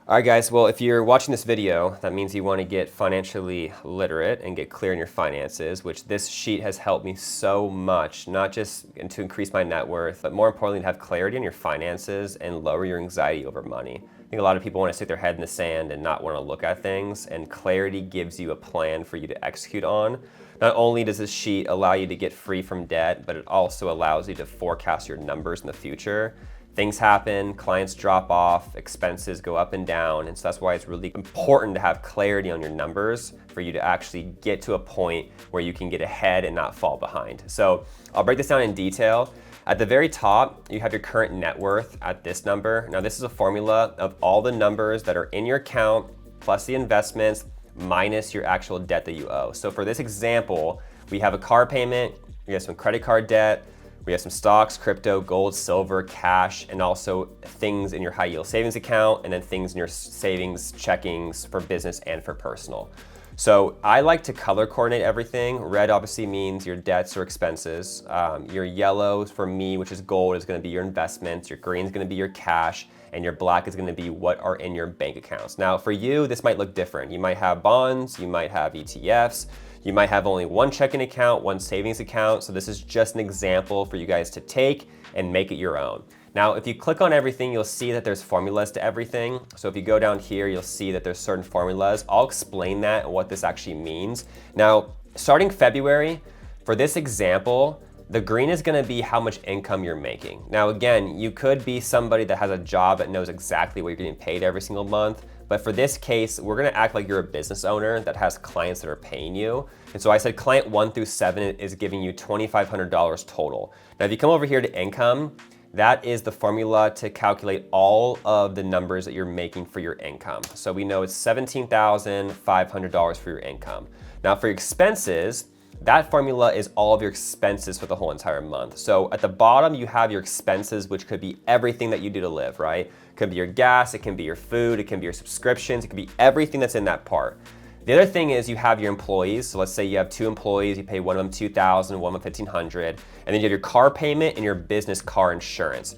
All right, guys, well, if you're watching this video, that means you want to get financially literate and get clear in your finances, which this sheet has helped me so much, not just to increase my net worth, but more importantly, to have clarity in your finances and lower your anxiety over money. I think a lot of people want to stick their head in the sand and not want to look at things, and clarity gives you a plan for you to execute on. Not only does this sheet allow you to get free from debt, but it also allows you to forecast your numbers in the future. Things happen, clients drop off, expenses go up and down, and so that's why it's really important to have clarity on your numbers for you to actually get to a point where you can get ahead and not fall behind. So I'll break this down in detail. At the very top, you have your current net worth at this number. Now this is a formula of all the numbers that are in your account, plus the investments, minus your actual debt that you owe. So for this example, we have a car payment, we have some credit card debt, we have some stocks, crypto, gold, silver, cash, and also things in your high yield savings account, and then things in your savings checkings for business and for personal. So I like to color coordinate everything. Red obviously means your debts or expenses. Your yellow for me, which is gold, is gonna be your investments. Your green is gonna be your cash, and your black is gonna be what are in your bank accounts. Now for you, this might look different. You might have bonds, you might have ETFs, you might have only one checking account, one savings account. So this is just an example for you guys to take and make it your own. Now, if you click on everything, you'll see that there's formulas to everything. So if you go down here, you'll see that there's certain formulas. I'll explain that and what this actually means. Now, starting February, for this example, the green is gonna be how much income you're making. Now again, you could be somebody that has a job that knows exactly what you're getting paid every single month, but for this case, we're gonna act like you're a business owner that has clients that are paying you. And so I said client 1 through 7 is giving you $2,500 total. Now if you come over here to income, that is the formula to calculate all of the numbers that you're making for your income. So we know it's $17,500 for your income. Now for your expenses, that formula is all of your expenses for the whole entire month. So at the bottom, you have your expenses, which could be everything that you do to live, right? It could be your gas, it can be your food, it can be your subscriptions, it can be everything that's in that part. The other thing is you have your employees. So let's say you have 2 employees, you pay one of them $2,000, one of them $1,500, and then you have your car payment and your business car insurance.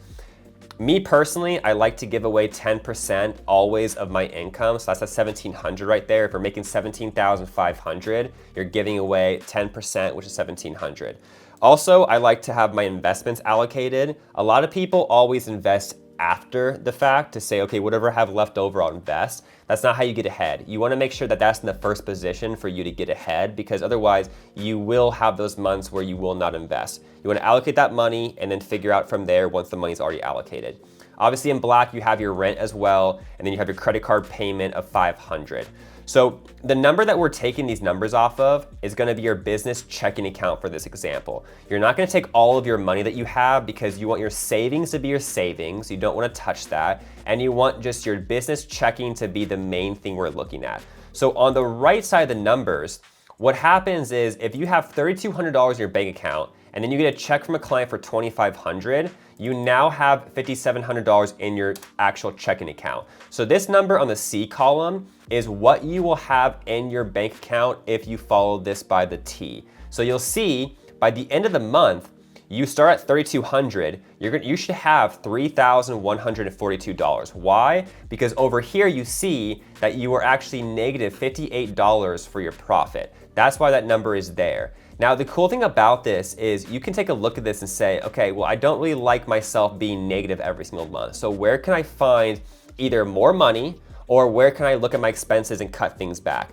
Me personally, I like to give away 10% always of my income. So that's at $1,700 right there. If you're making $17,500, you're giving away 10%, which is $1,700. Also, I like to have my investments allocated. A lot of people always invest after the fact to say, okay, whatever I have left over, I'll invest. That's not how you get ahead. You wanna make sure that that's in the first position for you to get ahead, because otherwise you will have those months where you will not invest. You wanna allocate that money and then figure out from there once the money's already allocated. Obviously in black, you have your rent as well, and then you have your credit card payment of $500. So the number that we're taking these numbers off of is gonna be your business checking account for this example. You're not gonna take all of your money that you have because you want your savings to be your savings. You don't wanna touch that. And you want just your business checking to be the main thing we're looking at. So on the right side of the numbers, what happens is if you have $3,200 in your bank account and then you get a check from a client for $2,500, you now have $5,700 in your actual checking account. So this number on the C column is what you will have in your bank account if you follow this by the T. So you'll see by the end of the month, you start at $3,200, you should have $3,142. Why? Because over here you see that you are actually negative $58 for your profit. That's why that number is there. Now, the cool thing about this is you can take a look at this and say, okay, well, I don't really like myself being negative every single month. So where can I find either more money or where can I look at my expenses and cut things back?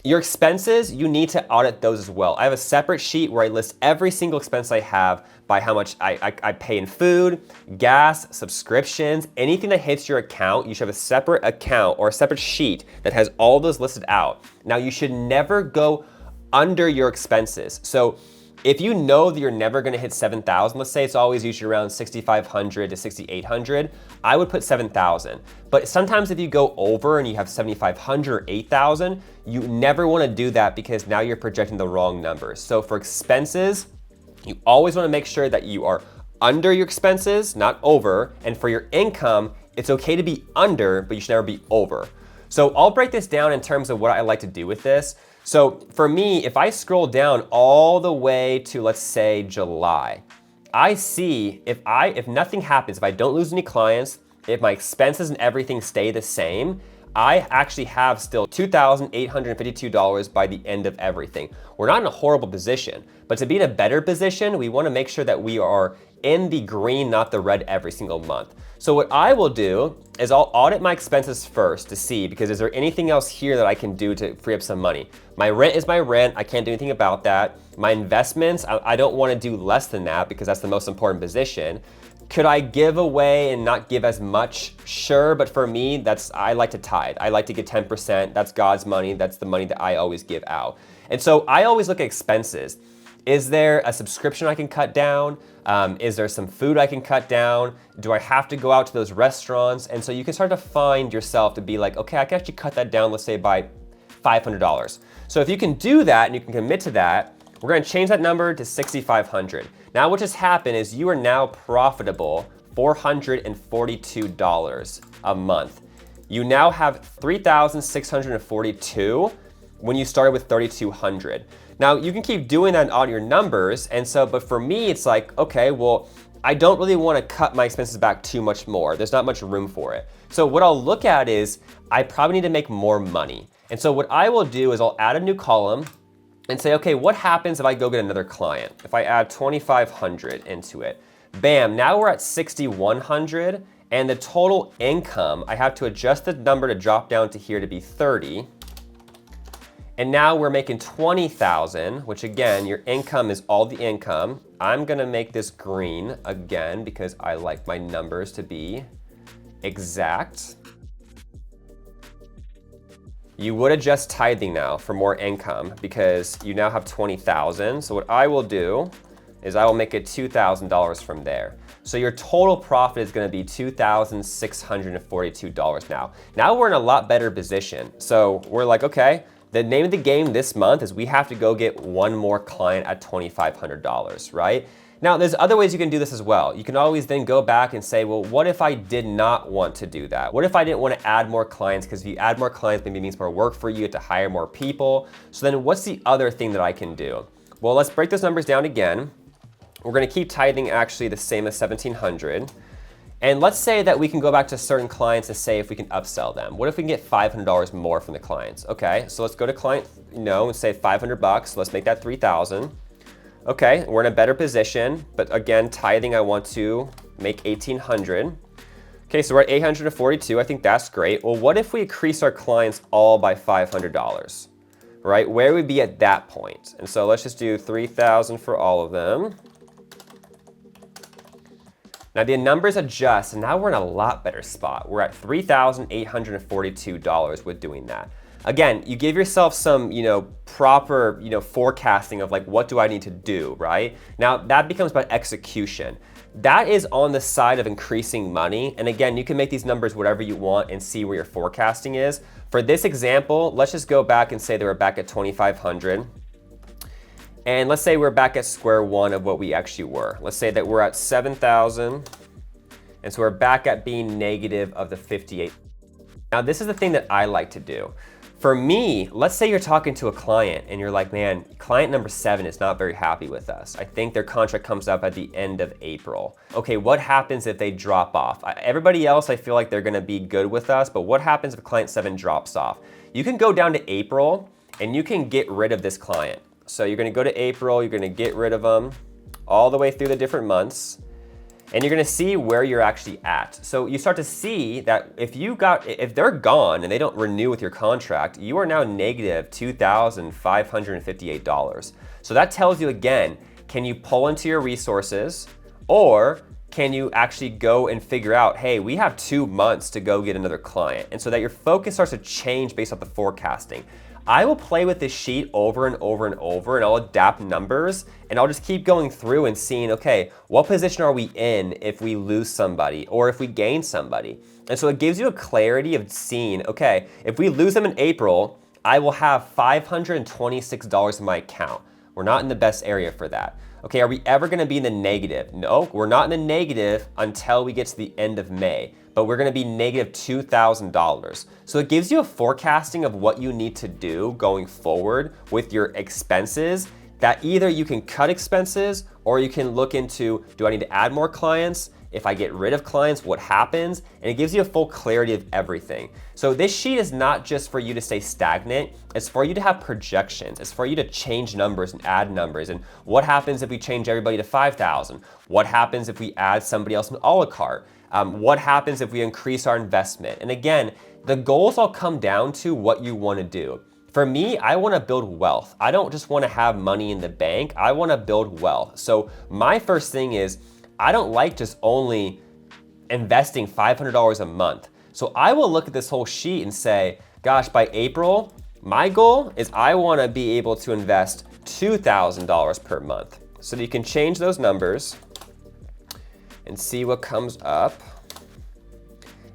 Your expenses, you need to audit those as well. I have a separate sheet where I list every single expense I have by how much I pay in food, gas, subscriptions, anything that hits your account. You should have a separate account or a separate sheet that has all those listed out. Now, you should never go under your expenses. So if you know that you're never gonna hit 7,000, let's say it's always usually around 6,500 to 6,800, I would put 7,000. But sometimes if you go over and you have 7,500 or 8,000, you never wanna do that because now you're projecting the wrong numbers. So for expenses, you always wanna make sure that you are under your expenses, not over. And for your income, it's okay to be under, but you should never be over. So I'll break this down in terms of what I like to do with this. So for me, if I scroll down all the way to, let's say, July, I see if nothing happens, if I don't lose any clients, if my expenses and everything stay the same, I actually have still $2,852 by the end of everything. We're not in a horrible position, but to be in a better position, we want to make sure that we are in the green, not the red every single month. So what I will do is I'll audit my expenses first to see, because is there anything else here that I can do to free up some money? My rent is my rent. I can't do anything about that. My investments, I don't want to do less than that because that's the most important position. Could I give away and not give as much? Sure, but for me, I like to tithe. I like to get 10%. That's God's money. That's the money that I always give out. And so I always look at expenses. Is there a subscription I can cut down? Is there some food I can cut down? Do I have to go out to those restaurants? And so you can start to find yourself to be like, okay, I can actually cut that down, let's say by $500. So if you can do that and you can commit to that, we're gonna change that number to $6,500. Now what just happened is you are now profitable $442 a month. You now have $3,642 when you started with $3,200. Now you can keep doing that on your numbers, and so, but for me, it's like, okay, well, I don't really want to cut my expenses back too much more. There's not much room for it. So what I'll look at is I probably need to make more money. And so what I will do is I'll add a new column and say, okay, what happens if I go get another client? If I add 2,500 into it, bam, now we're at 6,100, and the total income, I have to adjust the number to drop down to here to be 30. And now we're making 20,000, which again, your income is all the income. I'm gonna make this green again because I like my numbers to be exact. You would adjust tithing now for more income because you now have 20,000. So what I will do is I will make it $2,000 from there. So your total profit is gonna be $2,642 now. Now we're in a lot better position. So we're like, okay, the name of the game this month is we have to go get one more client at $2,500, right? Now, there's other ways you can do this as well. You can always then go back and say, well, what if I did not want to do that? What if I didn't want to add more clients? Because if you add more clients, maybe it means more work for you, you have to hire more people. So then what's the other thing that I can do? Well, let's break those numbers down again. We're gonna keep tithing actually the same as 1,700. And let's say that we can go back to certain clients and say if we can upsell them. What if we can get $500 more from the clients? Okay, so let's go to client, and say $500. Let's make that 3,000. Okay, we're in a better position, but again, tithing, I want to make 1,800. Okay, so we're at 842. I think that's great. Well, what if we increase our clients all by $500, right? Where would we be at that point? And so let's just do 3,000 for all of them. Now the numbers adjust, and now we're in a lot better spot. We're at $3,842 with doing that. Again, you give yourself some, proper, forecasting of like, what do I need to do, right? Now that becomes about execution. That is on the side of increasing money. And again, you can make these numbers whatever you want and see where your forecasting is. For this example, let's just go back and say that we're back at 2,500. And let's say we're back at square one of what we actually were. Let's say that we're at 7,000. And so we're back at being negative of the 58. Now this is the thing that I like to do. For me, let's say you're talking to a client and you're like, man, client number 7 is not very happy with us. I think their contract comes up at the end of April. Okay, what happens if they drop off? Everybody else, I feel like they're gonna be good with us, but what happens if client 7 drops off? You can go down to April and you can get rid of this client. So you're gonna go to April, you're gonna get rid of them all the way through the different months, and you're gonna see where you're actually at. So you start to see that if they're gone and they don't renew with your contract, you are now negative $2,558. So that tells you again, can you pull into your resources, or can you actually go and figure out, hey, we have 2 months to go get another client. And so that your focus starts to change based off the forecasting. I will play with this sheet over and over and over, and I'll adapt numbers, and I'll just keep going through and seeing, okay, what position are we in if we lose somebody or if we gain somebody? And so it gives you a clarity of seeing, okay, if we lose them in April, I will have $526 in my account. We're not in the best area for that. Okay, are we ever gonna be in the negative? No, we're not in the negative until we get to the end of May, but we're gonna be negative $2,000. So it gives you a forecasting of what you need to do going forward with your expenses, that either you can cut expenses or you can look into, do I need to add more clients? If I get rid of clients, what happens? And it gives you a full clarity of everything. So this sheet is not just for you to stay stagnant, it's for you to have projections. It's for you to change numbers and add numbers. And what happens if we change everybody to 5,000? What happens if we add somebody else in a la carte? What happens if we increase our investment? And again, the goals all come down to what you want to do. For me, I want to build wealth. I don't just want to have money in the bank. I want to build wealth. So my first thing is, I don't like just only investing $500 a month. So I will look at this whole sheet and say, gosh, by April, my goal is I want to be able to invest $2,000 per month. So you can change those numbers and see what comes up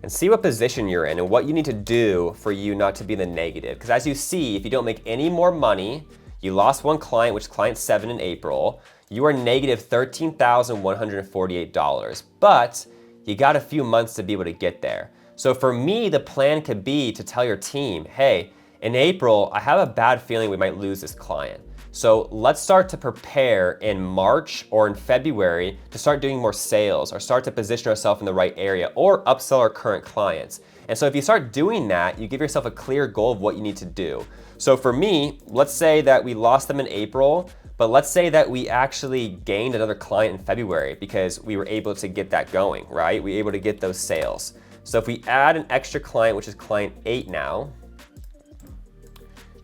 and see what position you're in and what you need to do for you not to be in the negative. Because as you see, if you don't make any more money, you lost one client, which is client 7 in April, you are negative $13,148. But you got a few months to be able to get there. So for me, the plan could be to tell your team, hey, in April, I have a bad feeling we might lose this client. So let's start to prepare in March or in February to start doing more sales or start to position ourselves in the right area or upsell our current clients. And so if you start doing that, you give yourself a clear goal of what you need to do. So for me, let's say that we lost them in April, but let's say that we actually gained another client in February because we were able to get that going, right? We were able to get those sales. So if we add an extra client, which is client 8 now,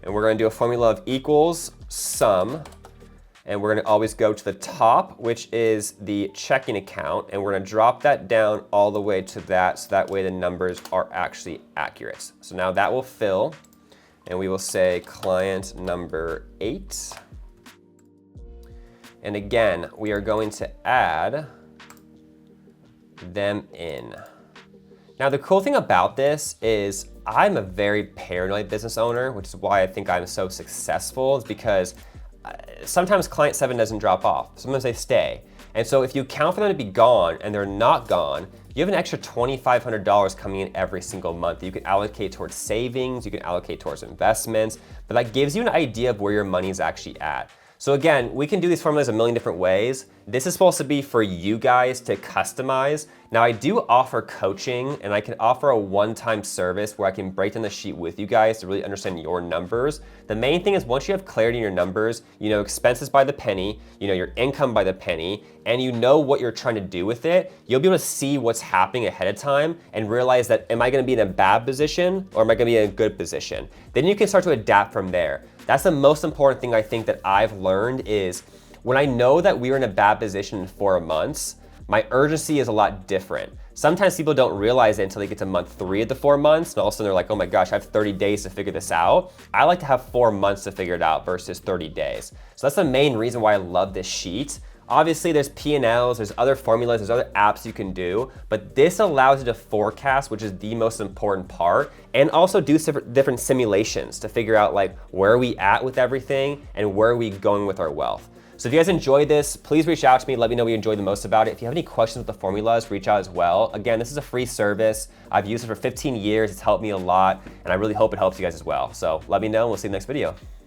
and we're gonna do a formula of equals sum, and we're gonna always go to the top, which is the checking account, and we're gonna drop that down all the way to that, so that way the numbers are actually accurate. So now that will fill, and we will say client number 8. And again, we are going to add them in. Now, the cool thing about this is I'm a very paranoid business owner, which is why I think I'm so successful, is because sometimes client 7 doesn't drop off. Sometimes they stay. And so if you count for them to be gone and they're not gone, you have an extra $2,500 coming in every single month that you can allocate towards savings, you can allocate towards investments, but that gives you an idea of where your money is actually at. So again, we can do these formulas a million different ways. This is supposed to be for you guys to customize. Now I do offer coaching and I can offer a one-time service where I can break down the sheet with you guys to really understand your numbers. The main thing is once you have clarity in your numbers, you know expenses by the penny, you know your income by the penny, and you know what you're trying to do with it, you'll be able to see what's happening ahead of time and realize that, am I gonna be in a bad position or am I gonna be in a good position? Then you can start to adapt from there. That's the most important thing I think that I've learned is when I know that we are in a bad position in 4 months, my urgency is a lot different. Sometimes people don't realize it until they get to month 3 of the 4 months, and all of a sudden they're like, oh my gosh, I have 30 days to figure this out. I like to have 4 months to figure it out versus 30 days. So that's the main reason why I love this sheet. Obviously there's P&Ls, there's other formulas, there's other apps you can do, but this allows you to forecast, which is the most important part, and also do different simulations to figure out like where are we at with everything and where are we going with our wealth. So if you guys enjoyed this, please reach out to me, let me know what you enjoyed the most about it. If you have any questions with the formulas, reach out as well. Again, this is a free service. I've used it for 15 years, it's helped me a lot, and I really hope it helps you guys as well. So let me know, we'll see you in the next video.